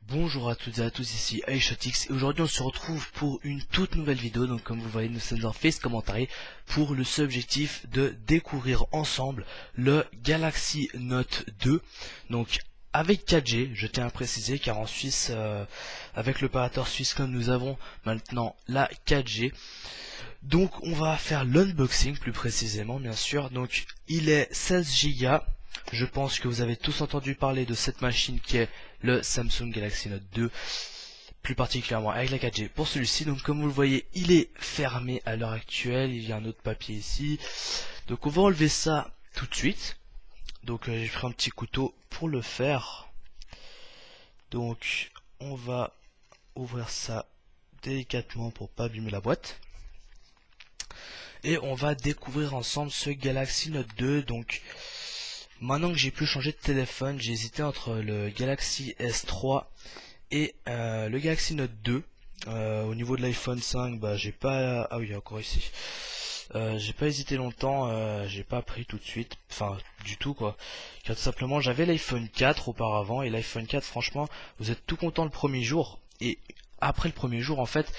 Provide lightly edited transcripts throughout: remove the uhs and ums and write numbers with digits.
Bonjour à toutes et à tous, ici iShotix et aujourd'hui on se retrouve pour une toute nouvelle vidéo. Donc comme vous voyez, nous sommes en Face Commentary pour le seul objectif de découvrir ensemble le Galaxy Note 2. Donc avec 4G, je tiens à préciser, car en Suisse, avec l'opérateur Swisscom, nous avons maintenant la 4G. Donc on va faire l'unboxing plus précisément, bien sûr. Donc il est 16 Go. Je pense que vous avez tous entendu parler de cette machine qui est le Samsung Galaxy Note 2, plus particulièrement avec la 4G pour celui-ci. Donc comme vous le voyez, il est fermé à l'heure actuelle, il y a un autre papier ici. Donc on va enlever ça tout de suite. Donc j'ai pris un petit couteau pour le faire. Donc on va ouvrir ça délicatement pour pas abîmer la boîte. Et on va découvrir ensemble ce Galaxy Note 2. Donc maintenant que j'ai pu changer de téléphone, j'ai hésité entre le Galaxy S3 et le Galaxy Note 2. Au niveau de l'iPhone 5, bah j'ai pas... Ah oui, encore ici. J'ai pas hésité longtemps, j'ai pas pris tout de suite, enfin du tout quoi. Car tout simplement j'avais l'iPhone 4 auparavant, et l'iPhone 4 franchement, vous êtes tout content le premier jour, et après le premier jour en fait,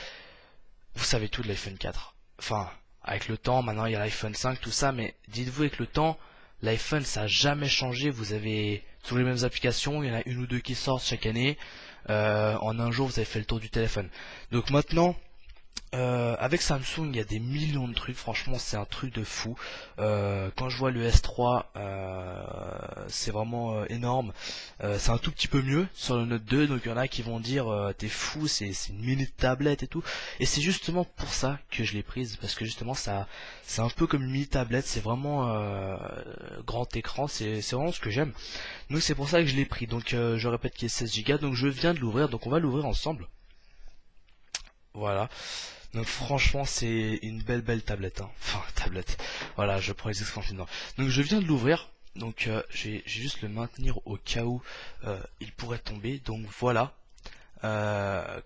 vous savez tout de l'iPhone 4. Enfin, avec le temps, maintenant il y a l'iPhone 5, tout ça, mais dites-vous avec le temps, l'iPhone ça a jamais changé, vous avez tous les mêmes applications, il y en a une ou deux qui sortent chaque année, en un jour vous avez fait le tour du téléphone. Donc maintenant, avec Samsung il y a des millions de trucs, franchement c'est un truc de fou. Quand je vois le S3, c'est vraiment énorme. C'est un tout petit peu mieux sur le Note 2, donc il y en a qui vont dire t'es fou, c'est une mini tablette et tout. Et c'est justement pour ça que je l'ai prise, parce que justement ça c'est un peu comme une mini tablette, c'est vraiment grand écran, c'est vraiment ce que j'aime. Donc c'est pour ça que je l'ai pris. Donc je répète qu'il est 16 Go, donc je viens de l'ouvrir, donc on va l'ouvrir ensemble. Voilà. Donc franchement c'est une belle tablette, hein. Enfin tablette, voilà, je prends les expressions maintenant. Donc je viens de l'ouvrir, donc j'ai juste le maintenir au cas où il pourrait tomber. Donc voilà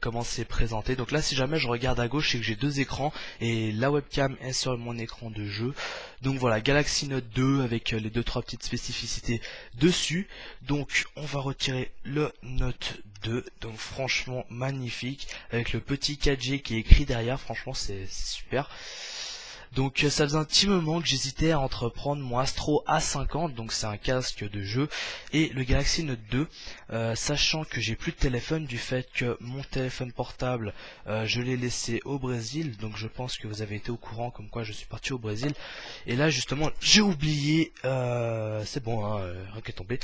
comment c'est présenté. Donc là si jamais je regarde à gauche, c'est que j'ai deux écrans et la webcam est sur mon écran de jeu. Donc voilà, Galaxy Note 2 avec les deux trois petites spécificités dessus. Donc on va retirer le Note 2, donc franchement magnifique, avec le petit 4G qui est écrit derrière, franchement c'est super. Donc ça faisait un petit moment que j'hésitais à entreprendre mon Astro A50, donc c'est un casque de jeu, et le Galaxy Note 2, sachant que j'ai plus de téléphone du fait que mon téléphone portable, je l'ai laissé au Brésil, donc je pense que vous avez été au courant comme quoi je suis parti au Brésil, et là justement j'ai oublié, c'est bon, hein, rien qui est tombé,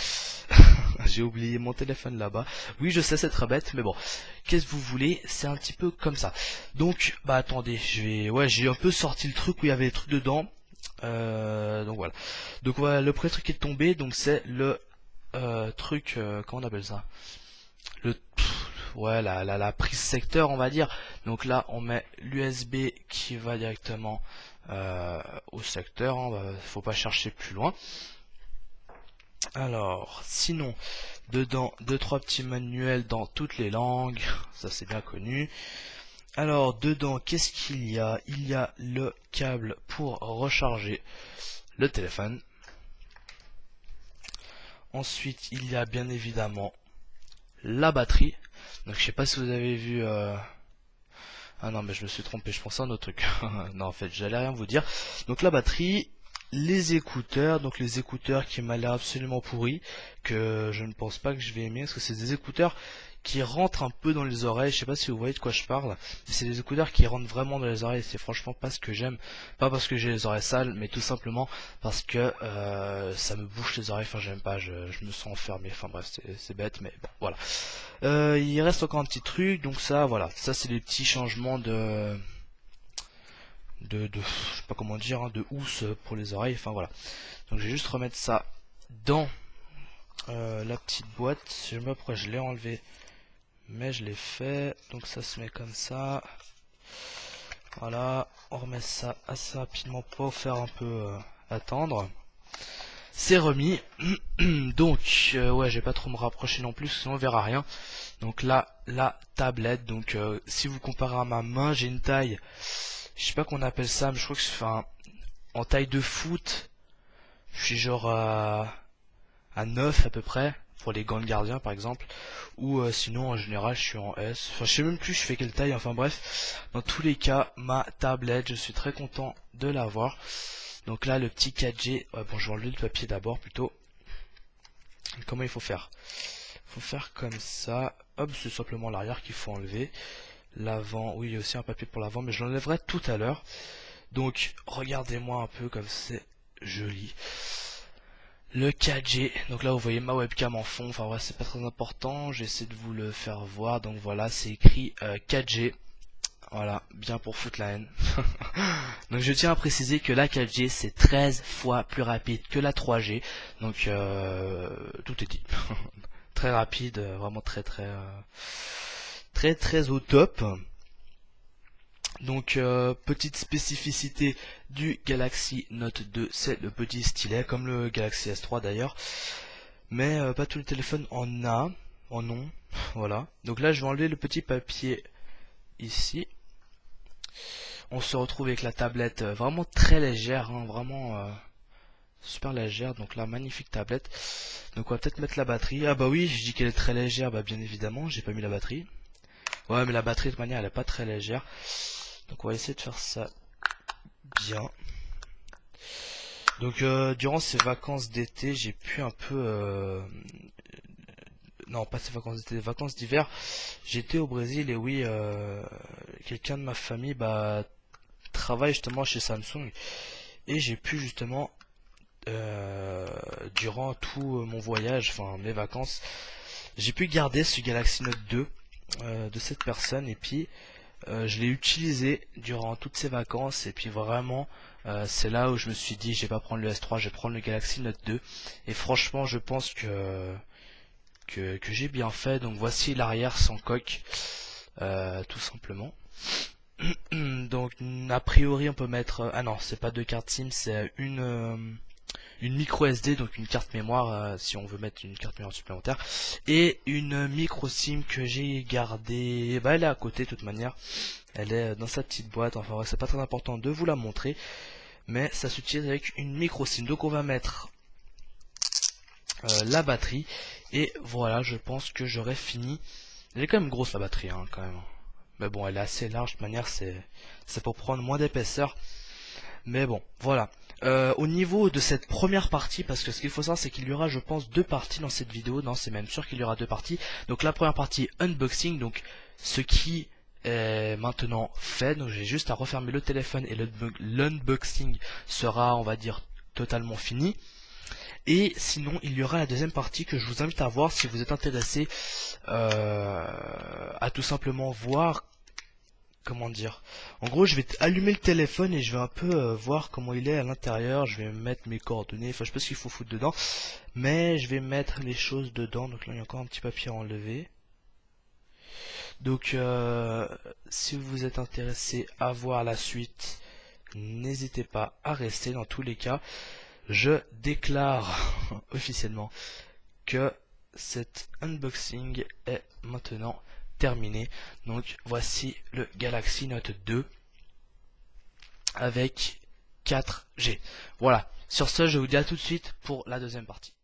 j'ai oublié mon téléphone là-bas. Oui je sais c'est très bête, mais bon, qu'est-ce que vous voulez, c'est un petit peu comme ça. Donc bah attendez, j'ai un peu sorti le truc où il y avait des trucs dedans. Donc voilà. Donc voilà, le premier truc qui est tombé, donc c'est le truc, comment on appelle ça, ouais, la prise secteur on va dire. Donc là on met l'USB qui va directement au secteur, hein, faut pas chercher plus loin. Alors sinon, dedans deux trois petits manuels dans toutes les langues, ça c'est bien connu. Alors dedans qu'est-ce qu'il y a? Il y a le câble pour recharger le téléphone. Ensuite il y a bien évidemment la batterie. Donc je sais pas si vous avez vu ah non mais je me suis trompé, je pensais à un autre truc. Non en fait j'allais rien vous dire. Donc la batterie, les écouteurs, donc les écouteurs qui m'a l'air absolument pourri, que je ne pense pas que je vais aimer, parce que c'est des écouteurs qui rentrent un peu dans les oreilles. Je sais pas si vous voyez de quoi je parle, c'est des écouteurs qui rentrent vraiment dans les oreilles, c'est franchement pas ce que j'aime. Pas parce que j'ai les oreilles sales, mais tout simplement parce que ça me bouche les oreilles, enfin j'aime pas, je me sens enfermé, enfin bref c'est bête, mais bon voilà. Il reste encore un petit truc, donc ça voilà, ça c'est les petits changements je sais pas comment dire, hein, de housse pour les oreilles, enfin voilà. Donc je vais juste remettre ça dans la petite boîte. Je sais pas pourquoi je l'ai enlevé, mais je l'ai fait. Donc ça se met comme ça, voilà. On remet ça assez rapidement pour faire un peu attendre. C'est remis. Donc ouais, je vais pas trop me rapprocher non plus, sinon on verra rien. Donc là la tablette, donc si vous comparez à ma main, j'ai une taille, je sais pas qu'on appelle ça, mais je crois que c'est en taille de foot, je suis genre à 9 à peu près. pour les gants de gardien par exemple, ou sinon en général je suis en S, enfin je sais même plus je fais quelle taille, enfin bref, dans tous les cas ma tablette je suis très content de l'avoir. Donc là le petit 4G, bon je vais enlever le papier d'abord plutôt. Comment il faut faire? Il faut faire comme ça, hop, c'est simplement l'arrière qu'il faut enlever. L'avant, oui il y a aussi un papier pour l'avant mais je l'enlèverai tout à l'heure. Donc regardez-moi un peu comme c'est joli. Le 4G, donc là vous voyez ma webcam en fond, enfin ouais c'est pas très important, j'essaie de vous le faire voir, donc voilà c'est écrit 4G, voilà, bien pour foutre la haine. Donc je tiens à préciser que la 4G c'est 13 fois plus rapide que la 3G, donc tout est dit. Très rapide, vraiment très au top. Donc petite spécificité du Galaxy Note 2, c'est le petit stylet, comme le Galaxy S3 d'ailleurs, mais pas tous les téléphones en ont, voilà. Donc là je vais enlever le petit papier ici. On se retrouve avec la tablette vraiment très légère, hein, vraiment super légère. Donc là magnifique tablette. Donc on va peut-être mettre la batterie. Ah bah oui, je dis qu'elle est très légère, bah bien évidemment, j'ai pas mis la batterie. Ouais mais la batterie de toute manière elle est pas très légère. Donc on va essayer de faire ça bien. Donc durant ces vacances d'été, j'ai pu un peu... non, pas ces vacances d'été, les vacances d'hiver, j'étais au Brésil et oui, quelqu'un de ma famille travaille justement chez Samsung. Et j'ai pu justement, durant tout mon voyage, enfin mes vacances, j'ai pu garder ce Galaxy Note 2 de cette personne et puis... je l'ai utilisé durant toutes ces vacances et puis vraiment c'est là où je me suis dit je vais pas prendre le S3, je vais prendre le Galaxy Note 2 et franchement je pense que j'ai bien fait. Donc voici l'arrière sans coque, tout simplement. Donc a priori on peut mettre ah non c'est pas deux cartes SIM, c'est une micro SD, donc une carte mémoire si on veut mettre une carte mémoire supplémentaire, et une micro SIM que j'ai gardée, bah elle est à côté de toute manière, elle est dans sa petite boîte, enfin ouais, c'est pas très important de vous la montrer, mais ça s'utilise avec une micro SIM. Donc on va mettre la batterie, et voilà je pense que j'aurai fini. Elle est quand même grosse la batterie hein, quand même, mais bon elle est assez large, de toute manière c'est pour prendre moins d'épaisseur, mais bon voilà. Au niveau de cette première partie, parce que ce qu'il faut savoir c'est qu'il y aura je pense deux parties dans cette vidéo, non c'est même sûr qu'il y aura deux parties. Donc la première partie unboxing, donc ce qui est maintenant fait, donc j'ai juste à refermer le téléphone et l'unboxing sera on va dire totalement fini. Et sinon il y aura la deuxième partie que je vous invite à voir si vous êtes intéressé à tout simplement voir. Comment dire, en gros je vais allumer le téléphone et je vais un peu voir comment il est à l'intérieur. Je vais mettre mes coordonnées, enfin je sais pas ce qu'il faut foutre dedans, mais je vais mettre les choses dedans. Donc là il y a encore un petit papier à enlever. Donc si vous êtes intéressé à voir la suite, n'hésitez pas à rester. Dans tous les cas je déclare officiellement que cet unboxing est maintenant terminé. Donc voici le Galaxy Note 2 avec 4G. Voilà, sur ce je vous dis à tout de suite pour la deuxième partie.